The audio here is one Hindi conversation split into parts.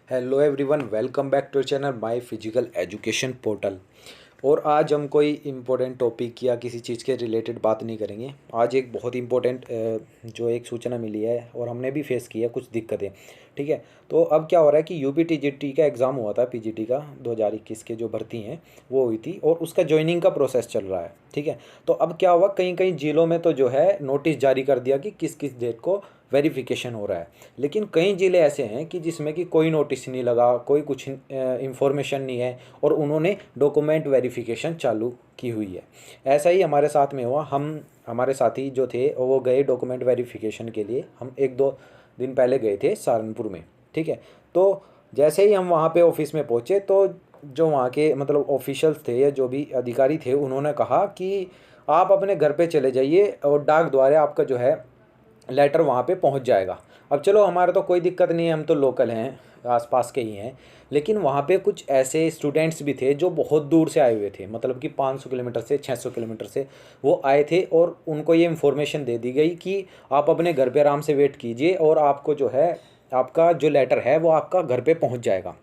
Hello everyone, welcome back to channel my physical education portal. और आज हम कोई इम्पोर्टेंट टॉपिक या किसी चीज़ के रिलेटेड बात नहीं करेंगे। आज एक बहुत इम्पोर्टेंट जो एक सूचना मिली है और हमने भी फेस किया कुछ दिक्कतें। ठीक है, तो अब क्या हो रहा है कि यूपी टीजीटी का एग्ज़ाम हुआ था, पीजीटी का 2021 के जो भर्ती हैं वो हुई थी और उसका ज्वाइनिंग का प्रोसेस चल रहा है। ठीक है, तो अब क्या हुआ, कई कई ज़िलों में तो जो है नोटिस जारी कर दिया कि किस किस डेट को वेरिफिकेशन हो रहा है। लेकिन कई ज़िले ऐसे हैं कि जिसमें कि कोई नोटिस नहीं लगा, कोई कुछ इंफॉर्मेशन नहीं है और उन्होंने डॉक्यूमेंट वेरिफिकेशन चालू की हुई है। ऐसा ही हमारे साथ में हुआ। हमारे साथी जो थे वो गए डॉक्यूमेंट वेरिफिकेशन के लिए। हम एक दो दिन पहले गए थे सहारनपुर में। ठीक है, तो जैसे ही हम वहाँ पे ऑफिस में पहुँचे तो जो वहाँ के मतलब ऑफिशियल्स थे या जो भी अधिकारी थे उन्होंने कहा कि आप अपने घर पे चले जाइए और डाक द्वारा आपका जो है लेटर वहाँ पे पहुँच जाएगा। अब चलो, हमारा तो कोई दिक्कत नहीं है, हम तो लोकल हैं, आसपास के ही हैं। लेकिन वहाँ पे कुछ ऐसे स्टूडेंट्स भी थे जो बहुत दूर से आए हुए थे, मतलब कि 500 किलोमीटर से 600 किलोमीटर से वो आए थे और उनको ये इन्फॉर्मेशन दे दी गई कि आप अपने घर पे आराम से वेट कीजिए और आपको जो है आपका जो लेटर है वो आपका घर पे पहुँच जाएगा।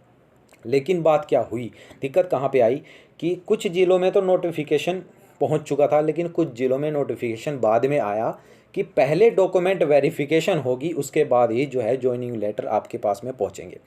लेकिन बात क्या हुई, दिक्कत कहाँ पे आई कि कुछ ज़िलों में तो नोटिफिकेशन पहुँच चुका था, लेकिन कुछ ज़िलों में नोटिफिकेशन बाद में आया कि पहले डॉक्यूमेंट वेरिफिकेशन होगी, उसके बाद ही जो है जॉइनिंग लेटर आपके पास में पहुँचेंगे।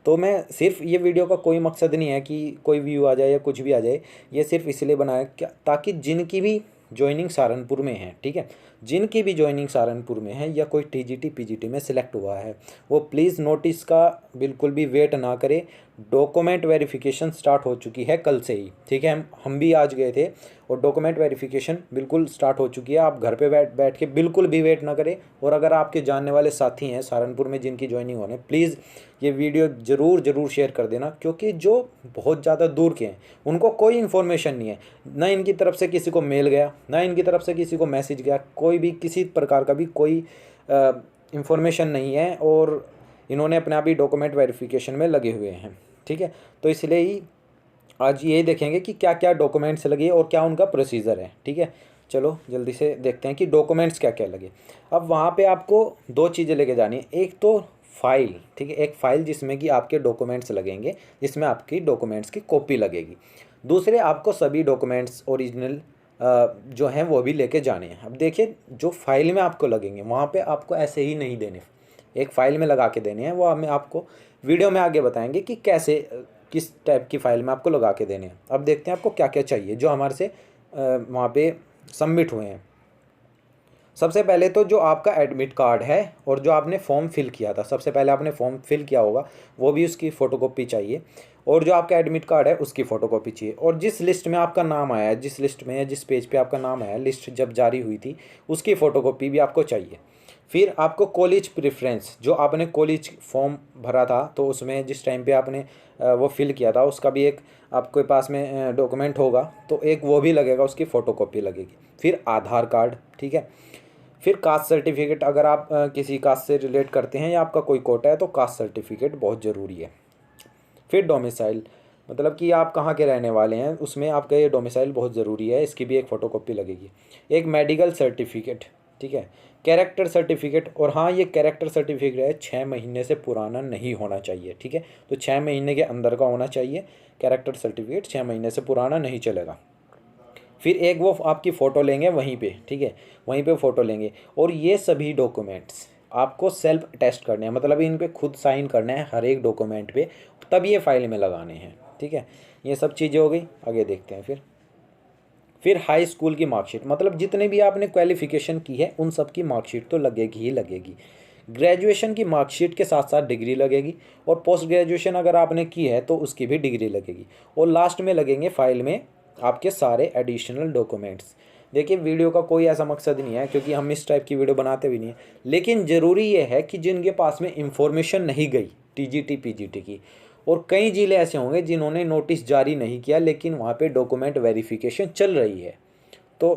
तो मैं सिर्फ ये वीडियो का कोई मकसद नहीं है कि कोई व्यू आ जाए या कुछ भी आ जाए, ये सिर्फ इसलिए बनाया क्या ताकि जिनकी भी जॉइनिंग सहारनपुर में है, ठीक है, जिनकी भी जॉइनिंग सहारनपुर में है या कोई टीजीटी पीजीटी में सिलेक्ट हुआ है, वो प्लीज़ नोटिस का बिल्कुल भी वेट ना करे। डॉक्यूमेंट वेरिफिकेशन स्टार्ट हो चुकी है कल से ही। ठीक है, हम भी आज गए थे और डॉक्यूमेंट वेरिफिकेशन बिल्कुल स्टार्ट हो चुकी है। आप घर पे बैठ बैठ के बिल्कुल भी वेट ना करें। और अगर आपके जानने वाले साथी हैं सहारनपुर में जिनकी ज्वाइनिंग होने, प्लीज़ ये वीडियो ज़रूर शेयर कर देना, क्योंकि जो बहुत ज़्यादा दूर के हैं उनको कोई इन्फॉर्मेशन नहीं है। ना इनकी तरफ से किसी को मेल गया, ना इनकी तरफ से किसी को मैसेज गया, कोई भी किसी प्रकार का भी कोई इन्फॉर्मेशन नहीं है और इन्होंने अपने आप ही डॉक्यूमेंट वेरिफिकेशन में लगे हुए हैं। ठीक है, तो इसलिए ही आज ये देखेंगे कि क्या क्या डॉक्यूमेंट्स लगे और क्या उनका प्रोसीजर है। ठीक है, चलो जल्दी से देखते हैं कि डॉक्यूमेंट्स क्या क्या लगे। अब वहाँ पे आपको दो चीज़ें लेके जानी है। एक तो फाइल, ठीक है, एक फ़ाइल जिसमें कि आपके डॉक्यूमेंट्स लगेंगे, जिसमें आपकी डॉक्यूमेंट्स की कॉपी लगेगी। दूसरे, आपको सभी डॉक्यूमेंट्स ओरिजिनल जो हैं वो भी लेके जाने हैं। अब देखिए, जो फाइल में आपको लगेंगे वहाँ पे आपको ऐसे ही नहीं देने, एक फ़ाइल में लगा के देने हैं। वो हमें आपको वीडियो में आगे बताएंगे कि कैसे किस टाइप की फ़ाइल में आपको लगा के देने हैं। अब देखते हैं आपको क्या क्या चाहिए जो हमारे से वहाँ पे सबमिट हुए हैं। सबसे पहले तो जो आपका एडमिट कार्ड है और जो आपने फॉर्म फिल किया था, सबसे पहले आपने फॉर्म फिल किया होगा, वो भी उसकी फ़ोटोकॉपी चाहिए। और जो आपका एडमिट कार्ड है उसकी फ़ोटोकॉपी चाहिए। और जिस लिस्ट में आपका नाम आया है, जिस लिस्ट में या जिस पेज पे आपका नाम आया, लिस्ट जब जारी हुई थी, उसकी फ़ोटोकॉपी भी आपको चाहिए। फिर आपको कॉलेज प्रेफरेंस, जो आपने कॉलेज फॉर्म भरा था तो उसमें जिस टाइम पे आपने वो फिल किया था, उसका भी एक आपके पास में डॉक्यूमेंट होगा, तो एक वो भी लगेगा, उसकी फ़ोटोकॉपी लगेगी। फिर आधार कार्ड, ठीक है। फिर कास्ट सर्टिफिकेट, अगर आप किसी कास्ट से रिलेट करते हैं या आपका कोई कोटा है तो कास्ट सर्टिफिकेट बहुत ज़रूरी है। फिर डोमिसाइल, मतलब कि आप कहाँ के रहने वाले हैं, उसमें आपका ये डोमिसाइल बहुत ज़रूरी है, इसकी भी एक फ़ोटोकॉपी लगेगी। एक मेडिकल सर्टिफिकेट, ठीक है। कैरेक्टर सर्टिफिकेट, और हाँ, ये कैरेक्टर सर्टिफिकेट है 6 महीने से पुराना नहीं होना चाहिए। ठीक है, तो 6 महीने के अंदर का होना चाहिए। कैरेक्टर सर्टिफिकेट 6 महीने से पुराना नहीं चलेगा। फिर एक वो आपकी फ़ोटो लेंगे वहीं पे, ठीक है, वहीं पे फ़ोटो लेंगे। और ये सभी डॉक्यूमेंट्स आपको सेल्फ टेस्ट करने हैं, मतलब इन पे खुद साइन करना है हर एक डॉक्यूमेंट पे, तब ये फाइल में लगाने हैं। ठीक है, ये सब चीज़ें हो गई। आगे देखते हैं। फिर हाई स्कूल की मार्कशीट, मतलब जितने भी आपने क्वालिफ़िकेशन की है उन सब की मार्कशीट तो लगेगी ही लगेगी। ग्रेजुएशन की मार्कशीट के साथ साथ डिग्री लगेगी, और पोस्ट ग्रेजुएशन अगर आपने की है तो उसकी भी डिग्री लगेगी। और लास्ट में लगेंगे फाइल में आपके सारे एडिशनल डॉक्यूमेंट्स। देखिए, वीडियो का कोई ऐसा मकसद नहीं है, क्योंकि हम इस टाइप की वीडियो बनाते भी नहीं है, लेकिन ज़रूरी ये है कि जिनके पास में इंफॉर्मेशन नहीं गई टीजीटी पीजीटी की, और कई ज़िले ऐसे होंगे जिन्होंने नोटिस जारी नहीं किया लेकिन वहाँ पे डॉक्यूमेंट वेरिफिकेशन चल रही है, तो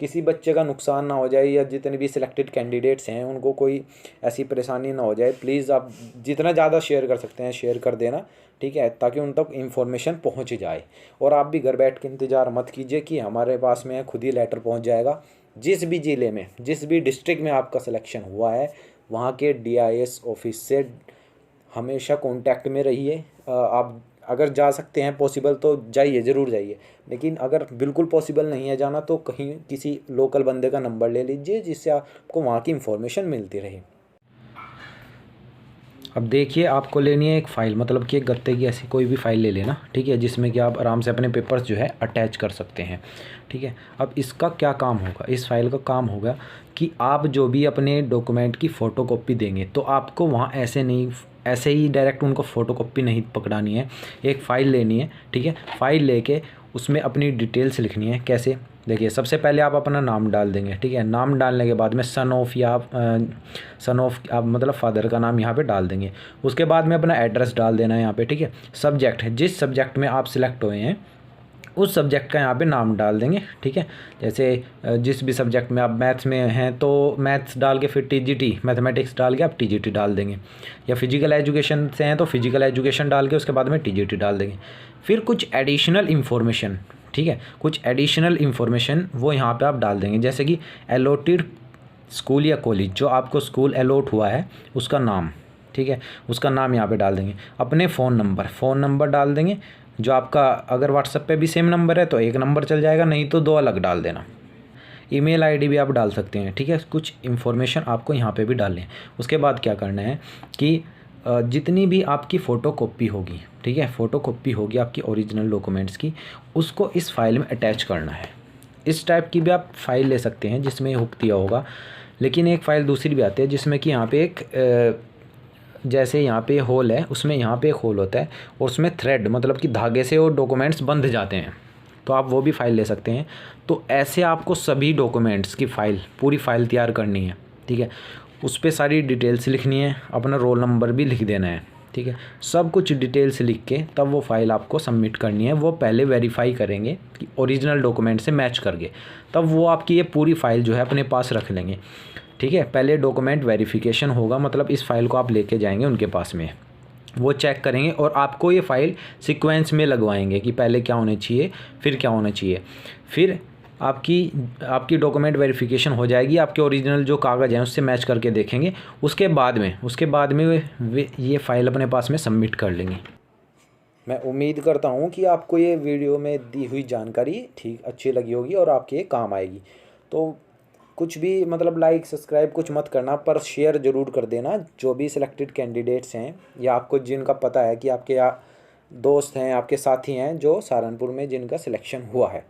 किसी बच्चे का नुकसान ना हो जाए या जितने भी सिलेक्टेड कैंडिडेट्स हैं उनको कोई ऐसी परेशानी ना हो जाए। प्लीज़ आप जितना ज़्यादा शेयर कर सकते हैं शेयर कर देना, ठीक है, ताकि उन तक इन्फॉर्मेशन पहुंच जाए। और आप भी घर बैठ के इंतज़ार मत कीजिए कि हमारे पास में खुद ही लेटर पहुंच जाएगा। जिस भी ज़िले में, जिस भी डिस्ट्रिक्ट में आपका सिलेक्शन हुआ है, वहाँ के DIS ऑफिस से हमेशा कांटेक्ट में रहिए। आप अगर जा सकते हैं पॉसिबल तो जाइए, ज़रूर जाइए। लेकिन अगर बिल्कुल पॉसिबल नहीं है जाना तो कहीं किसी लोकल बंदे का नंबर ले लीजिए जिससे आपको वहाँ की इन्फॉर्मेशन मिलती रहे। अब देखिए, आपको लेनी है एक फ़ाइल, मतलब कि एक गत्ते की ऐसी कोई भी फ़ाइल ले लेना, ठीक है, जिसमें कि आप आराम से अपने पेपर्स जो है अटैच कर सकते हैं, ठीक है। अब इसका क्या काम होगा, इस फाइल का काम होगा कि आप जो भी अपने डॉक्यूमेंट की फ़ोटोकॉपी देंगे तो आपको वहाँ ऐसे ही डायरेक्ट उनको फ़ोटोकॉपी नहीं पकड़ानी है। एक फ़ाइल लेनी है, ठीक है। फ़ाइल लेके उसमें अपनी डिटेल्स लिखनी है। कैसे, देखिए, सबसे पहले आप अपना नाम डाल देंगे, ठीक है। नाम डालने के बाद में सन ऑफ या सन ऑफ आप मतलब फादर का नाम यहाँ पे डाल देंगे। उसके बाद में अपना एड्रेस डाल देना है यहाँ पे, ठीक है। सब्जेक्ट है, जिस सब्जेक्ट में आप सिलेक्ट हुए हैं उस सब्जेक्ट का यहाँ पे नाम डाल देंगे, ठीक है। जैसे जिस भी सब्जेक्ट में आप मैथ्स में हैं तो मैथ्स डाल के फिर टीजीटी, मैथमेटिक्स डाल के आप टीजीटी डाल देंगे, या फिजिकल एजुकेशन से हैं तो फिजिकल एजुकेशन डाल के उसके बाद में टीजीटी डाल देंगे। फिर कुछ एडिशनल इन्फॉर्मेशन, ठीक है, कुछ एडिशनल इन्फॉर्मेशन वो यहाँ पे आप डाल देंगे, जैसे कि अलॉटेड स्कूल या कॉलेज, जो आपको स्कूल अलॉट हुआ है उसका नाम, ठीक है, उसका नाम यहाँ पे डाल देंगे। अपने फ़ोन नंबर डाल देंगे, जो आपका अगर व्हाट्सएप पे भी सेम नंबर है तो एक नंबर चल जाएगा, नहीं तो दो अलग डाल देना। ईमेल आईडी भी आप डाल सकते हैं, ठीक है। कुछ इन्फॉर्मेशन आपको यहाँ पे भी डालनी है। उसके बाद क्या करना है कि जितनी भी आपकी फ़ोटोकॉपी होगी, ठीक है, फ़ोटोकॉपी होगी आपकी ओरिजिनल डॉक्यूमेंट्स की, उसको इस फाइल में अटैच करना है। इस टाइप की भी आप फ़ाइल ले सकते हैं जिसमें हुक दिया होगा, लेकिन एक फ़ाइल दूसरी भी आती है जिसमें कि यहाँ पे एक जैसे यहाँ पे होल है, उसमें यहाँ पे एक होल होता है और उसमें थ्रेड मतलब कि धागे से वो डॉक्यूमेंट्स बंध जाते हैं, तो आप वो भी फ़ाइल ले सकते हैं। तो ऐसे आपको सभी डॉक्यूमेंट्स की फ़ाइल, पूरी फ़ाइल तैयार करनी है, ठीक है। उस पर सारी डिटेल्स लिखनी है, अपना रोल नंबर भी लिख देना है, ठीक है। सब कुछ डिटेल्स लिख के तब वो फ़ाइल आपको सबमिट करनी है। वो पहले वेरीफाई करेंगे कि ओरिजिनल डॉक्यूमेंट से मैच करके, तब वो आपकी ये पूरी फ़ाइल जो है अपने पास रख लेंगे, ठीक है। पहले डॉक्यूमेंट वेरिफिकेशन होगा, मतलब इस फाइल को आप लेके जाएंगे उनके पास में, वो चेक करेंगे और आपको ये फ़ाइल सीक्वेंस में लगवाएंगे कि पहले क्या होना चाहिए फिर क्या होना चाहिए। फिर आपकी डॉक्यूमेंट वेरिफिकेशन हो जाएगी, आपके ओरिजिनल जो कागज़ हैं उससे मैच करके देखेंगे। उसके बाद में वे ये फ़ाइल अपने पास में सबमिट कर लेंगे। मैं उम्मीद करता हूँ कि आपको ये वीडियो में दी हुई जानकारी ठीक अच्छी लगी होगी और आपके काम आएगी। तो कुछ भी मतलब लाइक सब्सक्राइब कुछ मत करना, पर शेयर ज़रूर कर देना जो भी सिलेक्टेड कैंडिडेट्स हैं या आपको जिनका पता है कि आपके दोस्त हैं, आपके साथी हैं जो सहारनपुर में जिनका सिलेक्शन हुआ है।